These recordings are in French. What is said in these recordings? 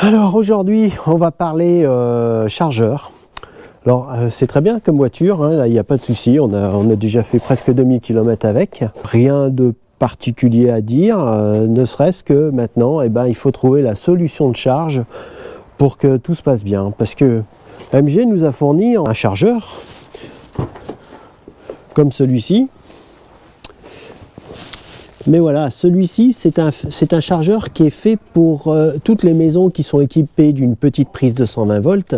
Alors aujourd'hui, on va parler chargeur. Alors c'est très bien comme voiture, hein, il n'y a pas de souci, on a déjà fait presque 2000 km avec. Rien de particulier à dire, ne serait-ce que maintenant, il faut trouver la solution de charge pour que tout se passe bien. Parce que MG nous a fourni un chargeur, comme celui-ci. Mais voilà, celui-ci, c'est un chargeur qui est fait pour toutes les maisons qui sont équipées d'une petite prise de 120 volts,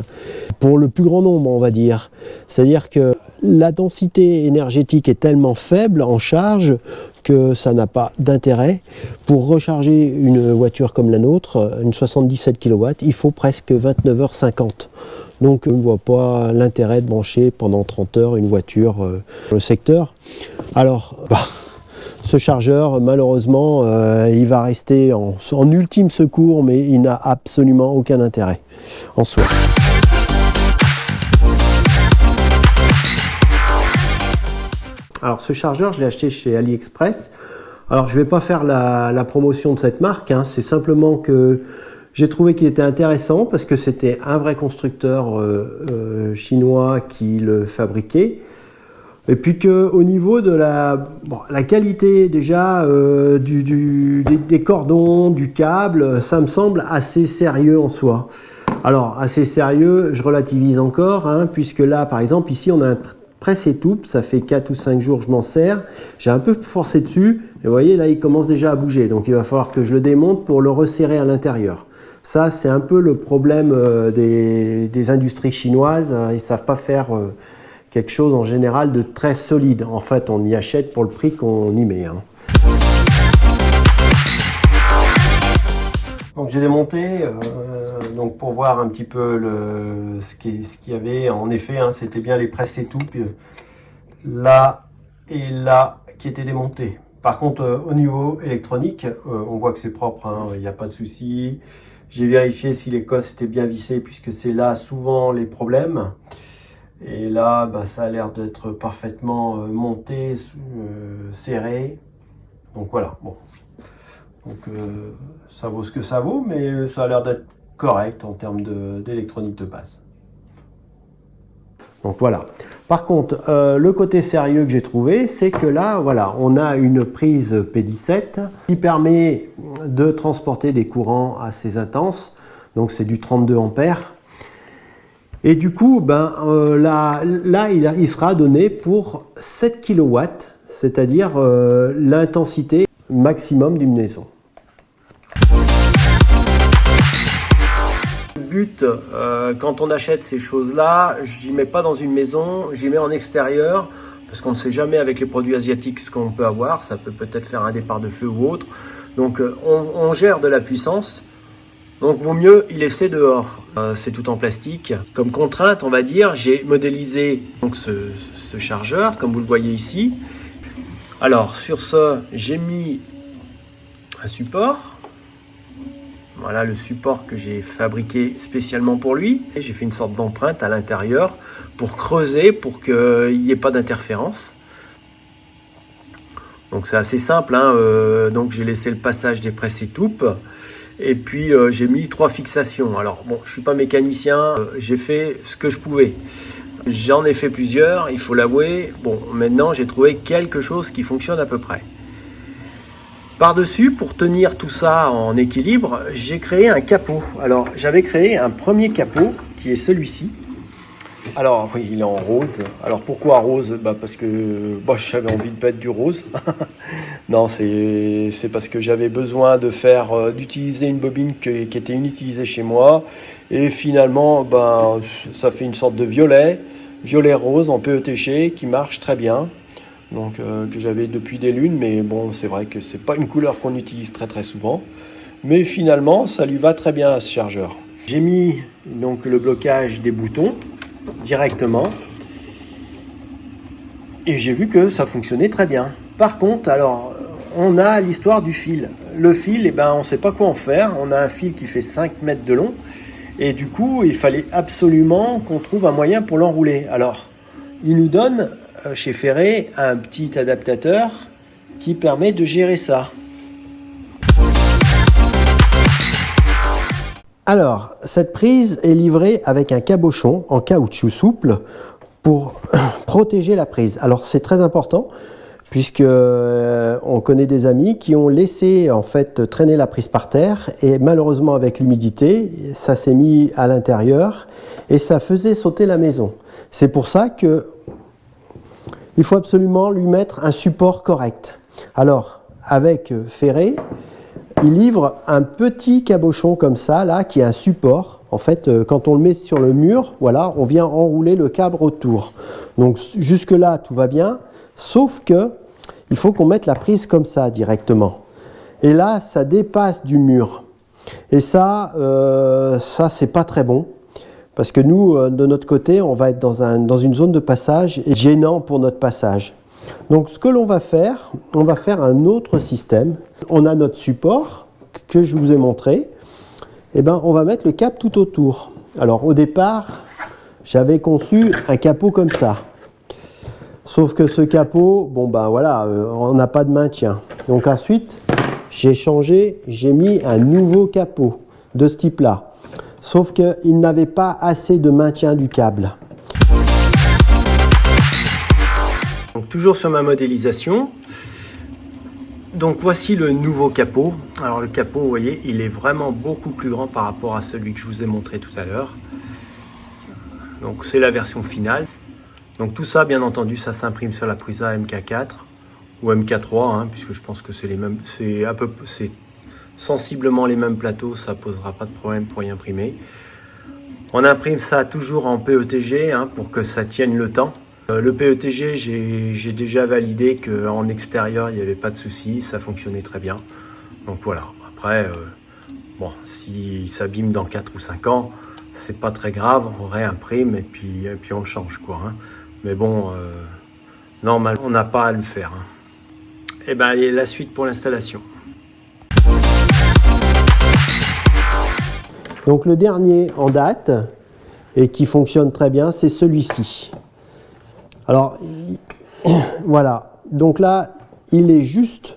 pour le plus grand nombre, on va dire. C'est-à-dire que la densité énergétique est tellement faible en charge que ça n'a pas d'intérêt. Pour recharger une voiture comme la nôtre, une 77 kW, il faut presque 29h50. Donc on ne voit pas l'intérêt de brancher pendant 30 heures une voiture dans le secteur. Alors, ce chargeur, malheureusement, il va rester en ultime secours, mais il n'a absolument aucun intérêt en soi. Alors ce chargeur, je l'ai acheté chez AliExpress. Alors je ne vais pas faire la promotion de cette marque, hein. C'est simplement que j'ai trouvé qu'il était intéressant parce que c'était un vrai constructeur chinois qui le fabriquait. Et puis qu'au niveau de la qualité déjà des cordons, du câble, ça me semble assez sérieux en soi. Alors assez sérieux, je relativise encore, hein, puisque là par exemple ici on a un presse-étoupe, ça fait 4 ou 5 jours que je m'en sers. J'ai un peu forcé dessus et vous voyez là il commence déjà à bouger. Donc il va falloir que je le démonte pour le resserrer à l'intérieur. Ça c'est un peu le problème des industries chinoises, ils ne savent pas faire quelque chose en général de très solide. En fait, on y achète pour le prix qu'on y met. Hein. Donc j'ai démonté donc pour voir un petit peu ce qu'il y avait. En effet, hein, c'était bien les presses étoupes là et là qui étaient démontés. Par contre, au niveau électronique, on voit que c'est propre, hein, il n'y a pas de souci. J'ai vérifié si les cosses étaient bien vissées puisque c'est là souvent les problèmes. Et là, ça a l'air d'être parfaitement monté, serré. Donc voilà, bon. Donc ça vaut ce que ça vaut, mais ça a l'air d'être correct en termes d'électronique de base. Donc voilà. Par contre, le côté sérieux que j'ai trouvé, c'est que là, voilà, on a une prise P17 qui permet de transporter des courants assez intenses. Donc c'est du 32 ampères. Et du coup, là, il sera donné pour 7 kW, c'est-à-dire l'intensité maximum d'une maison. Le but, quand on achète ces choses-là, je n'y mets pas dans une maison, j'y mets en extérieur, parce qu'on ne sait jamais avec les produits asiatiques ce qu'on peut avoir, ça peut peut-être faire un départ de feu ou autre. Donc on gère de la puissance. Donc vaut mieux y laisser dehors. C'est tout en plastique. Comme contrainte, on va dire, j'ai modélisé donc ce chargeur, comme vous le voyez ici. Alors sur ce, j'ai mis un support. Voilà le support que j'ai fabriqué spécialement pour lui. J'ai fait une sorte d'empreinte à l'intérieur pour creuser, pour qu'il n'y ait pas d'interférence. Donc c'est assez simple, hein. Donc j'ai laissé le passage des presses-étoupes. Et puis j'ai mis 3 fixations. Alors bon, je suis pas mécanicien, j'ai fait ce que je pouvais. J'en ai fait plusieurs, il faut l'avouer. Bon, maintenant j'ai trouvé quelque chose qui fonctionne à peu près. Par-dessus, pour tenir tout ça en équilibre, j'ai créé un capot. Alors j'avais créé un premier capot qui est celui-ci. Alors oui, il est en rose. Alors pourquoi rose? Parce que j'avais envie de mettre du rose. Non, c'est parce que j'avais besoin d'utiliser une bobine qui était inutilisée chez moi. Et finalement, ça fait une sorte de violet rose en PETG qui marche très bien. Donc que j'avais depuis des lunes, mais bon, c'est vrai que c'est pas une couleur qu'on utilise très très souvent. Mais finalement, ça lui va très bien à ce chargeur. J'ai mis donc le blocage des boutons directement et j'ai vu que ça fonctionnait très bien. Par contre, alors on a l'histoire du fil. Le fil, on ne sait pas quoi en faire. On a un fil qui fait 5 mètres de long et du coup il fallait absolument qu'on trouve un moyen pour l'enrouler. Alors il nous donne chez Ferré un petit adaptateur qui permet de gérer ça. Alors, cette prise est livrée avec un cabochon en caoutchouc souple pour protéger la prise. Alors, c'est très important puisque on connaît des amis qui ont laissé en fait traîner la prise par terre et malheureusement avec l'humidité, ça s'est mis à l'intérieur et ça faisait sauter la maison. C'est pour ça que il faut absolument lui mettre un support correct. Alors, avec Ferré, il livre un petit cabochon comme ça, là, qui est un support. En fait, quand on le met sur le mur, voilà, on vient enrouler le câble autour. Donc, jusque-là, tout va bien, sauf que il faut qu'on mette la prise comme ça, directement. Et là, ça dépasse du mur. Et ça, c'est pas très bon. Parce que nous, de notre côté, on va être dans une zone de passage gênant pour notre passage. Donc ce que l'on va faire, on va faire un autre système. On a notre support que je vous ai montré. Et ben, on va mettre le cap tout autour. Alors au départ, j'avais conçu un capot comme ça. Sauf que ce capot, bon ben voilà, on n'a pas de maintien. Donc ensuite, j'ai changé, j'ai mis un nouveau capot de ce type-là. Sauf qu'il n'avait pas assez de maintien du câble. Donc, toujours sur ma modélisation. Donc voici le nouveau capot. Alors le capot, vous voyez, il est vraiment beaucoup plus grand par rapport à celui que je vous ai montré tout à l'heure. Donc c'est la version finale. Donc tout ça, bien entendu, ça s'imprime sur la Prusa MK4 ou MK3, hein, puisque je pense que c'est les mêmes, c'est sensiblement les mêmes plateaux, ça posera pas de problème pour y imprimer. On imprime ça toujours en PETG hein, pour que ça tienne le temps. Le PETG, j'ai déjà validé qu'en extérieur, il n'y avait pas de souci, ça fonctionnait très bien. Donc voilà, après, bon, s'il s'abîme dans 4 ou 5 ans, c'est pas très grave, on réimprime et puis on le change, quoi. Hein. Mais bon, normalement, on n'a pas à le faire. Hein. Et bien, allez, la suite pour l'installation. Donc le dernier en date et qui fonctionne très bien, c'est celui-ci. Alors voilà, donc là il est juste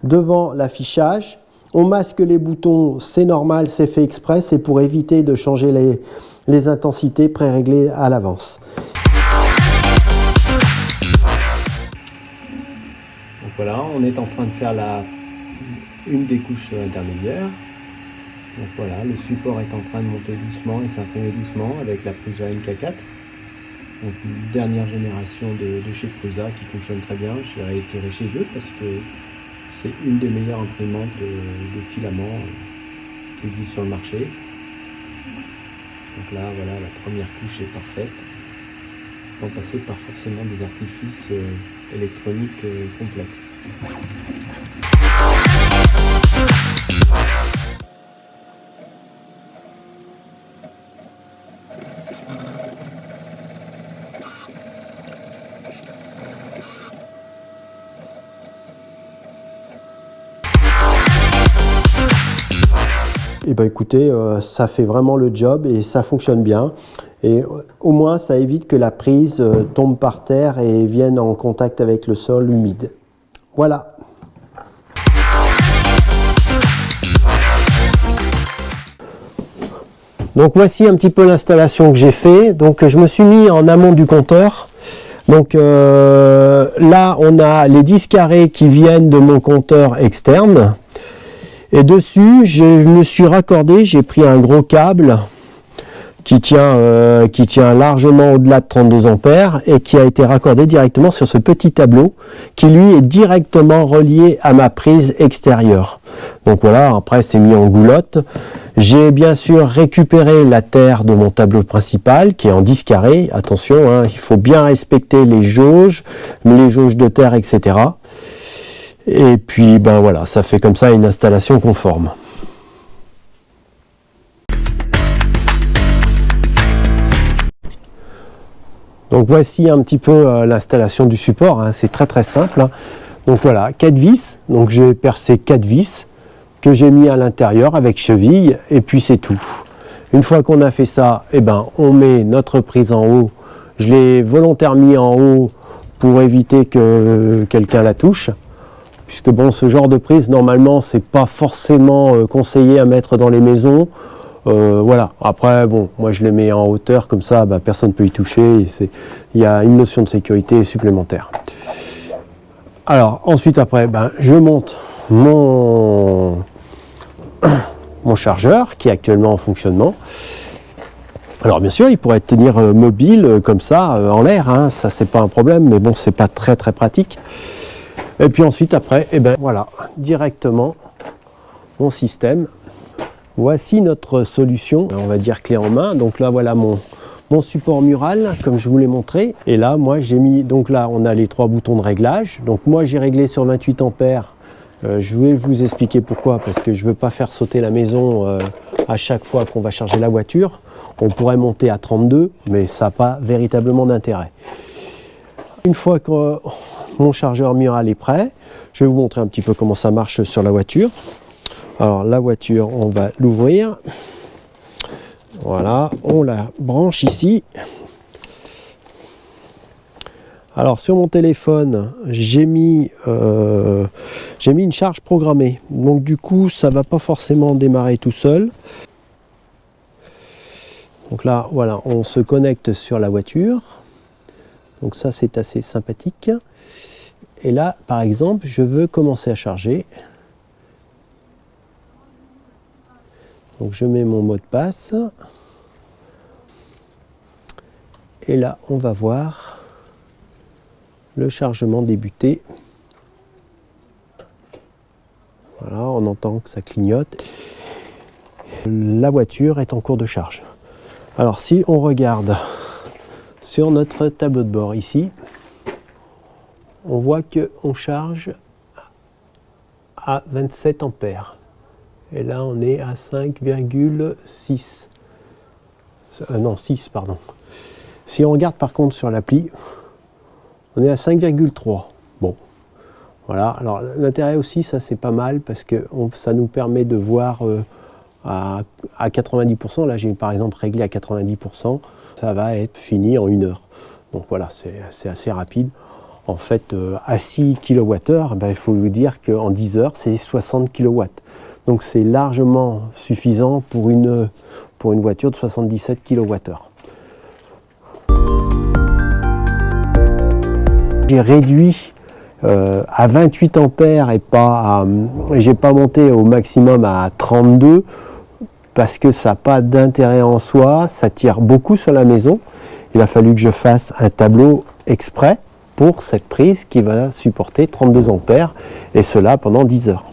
devant l'affichage. On masque les boutons, c'est normal, c'est fait exprès, c'est pour éviter de changer les intensités pré-réglées à l'avance. Donc voilà, on est en train de faire une des couches intermédiaires. Donc voilà, le support est en train de monter doucement et s'imprimer doucement avec la Prusa MK4. Donc une dernière génération de chez Prusa qui fonctionne très bien. Je l'ai réitéré chez eux parce que c'est une des meilleures imprimantes de filaments qui existent sur le marché. Donc là, voilà, la première couche est parfaite, sans passer par forcément des artifices électroniques complexes. Et ben écoutez, ça fait vraiment le job et ça fonctionne bien. Et au moins, ça évite que la prise tombe par terre et vienne en contact avec le sol humide. Voilà. Donc voici un petit peu l'installation que j'ai fait. Donc je me suis mis en amont du compteur. Donc là, on a les 10 carrés qui viennent de mon compteur externe. Et dessus, je me suis raccordé, j'ai pris un gros câble qui tient largement au-delà de 32 ampères et qui a été raccordé directement sur ce petit tableau qui lui est directement relié à ma prise extérieure. Donc voilà, après c'est mis en goulotte. J'ai bien sûr récupéré la terre de mon tableau principal qui est en 10 carrés. Attention, hein, il faut bien respecter les jauges de terre, etc. Et puis ben voilà, ça fait comme ça une installation conforme. Donc voici un petit peu l'installation du support, hein. C'est très très simple. Hein. Donc voilà, 4 vis, donc j'ai percé 4 vis que j'ai mis à l'intérieur avec cheville et puis c'est tout. Une fois qu'on a fait ça, eh ben, on met notre prise en haut. Je l'ai volontairement mis en haut pour éviter que quelqu'un la touche. Puisque bon, ce genre de prise, normalement, c'est pas forcément conseillé à mettre dans les maisons. Voilà, après bon, moi je les mets en hauteur comme ça, bah, personne ne peut y toucher, il y a une notion de sécurité supplémentaire. Alors ensuite après, ben, je monte mon chargeur qui est actuellement en fonctionnement. Alors bien sûr, il pourrait tenir mobile comme ça en l'air, hein, ça c'est pas un problème, mais bon, c'est pas très pratique. Et puis ensuite après, et ben voilà, directement mon système. Voici notre solution, on va dire clé en main. Donc là voilà mon support mural comme je vous l'ai montré. Et là moi j'ai mis, donc là on a les 3 boutons de réglage. Donc moi j'ai réglé sur 28 ampères. Je vais vous expliquer pourquoi, parce que je ne veux pas faire sauter la maison à chaque fois qu'on va charger la voiture. On pourrait monter à 32, mais ça n'a pas véritablement d'intérêt. Une fois que mon chargeur mural est prêt, je vais vous montrer un petit peu comment ça marche sur la voiture. Alors la voiture, on va l'ouvrir. Voilà, on la branche ici. Alors sur mon téléphone, j'ai mis une charge programmée. Donc du coup, ça ne va pas forcément démarrer tout seul. Donc là, voilà, on se connecte sur la voiture. Donc ça, c'est assez sympathique. Et là, par exemple, je veux commencer à charger. Donc je mets mon mot de passe. Et là, on va voir le chargement débuter. Voilà, on entend que ça clignote. La voiture est en cours de charge. Alors si on regarde sur notre tableau de bord ici, on voit qu'on charge à 27 ampères. Et là, on est à 5,6. Non, 6, pardon. Si on regarde par contre sur l'appli, on est à 5,3. Bon, voilà. Alors l'intérêt aussi, ça c'est pas mal parce que ça nous permet de voir à 90%. Là, j'ai par exemple réglé à 90%. Ça va être fini en 1 heure. Donc voilà, c'est assez rapide. En fait, à 6 kWh, ben, il faut vous dire qu'en 10 heures, c'est 60 kW. Donc c'est largement suffisant pour une voiture de 77 kWh. J'ai réduit à 28 ampères et j'ai pas monté au maximum à 32 parce que ça n'a pas d'intérêt en soi, ça tire beaucoup sur la maison. Il a fallu que je fasse un tableau exprès pour cette prise qui va supporter 32 ampères et cela pendant 10 heures.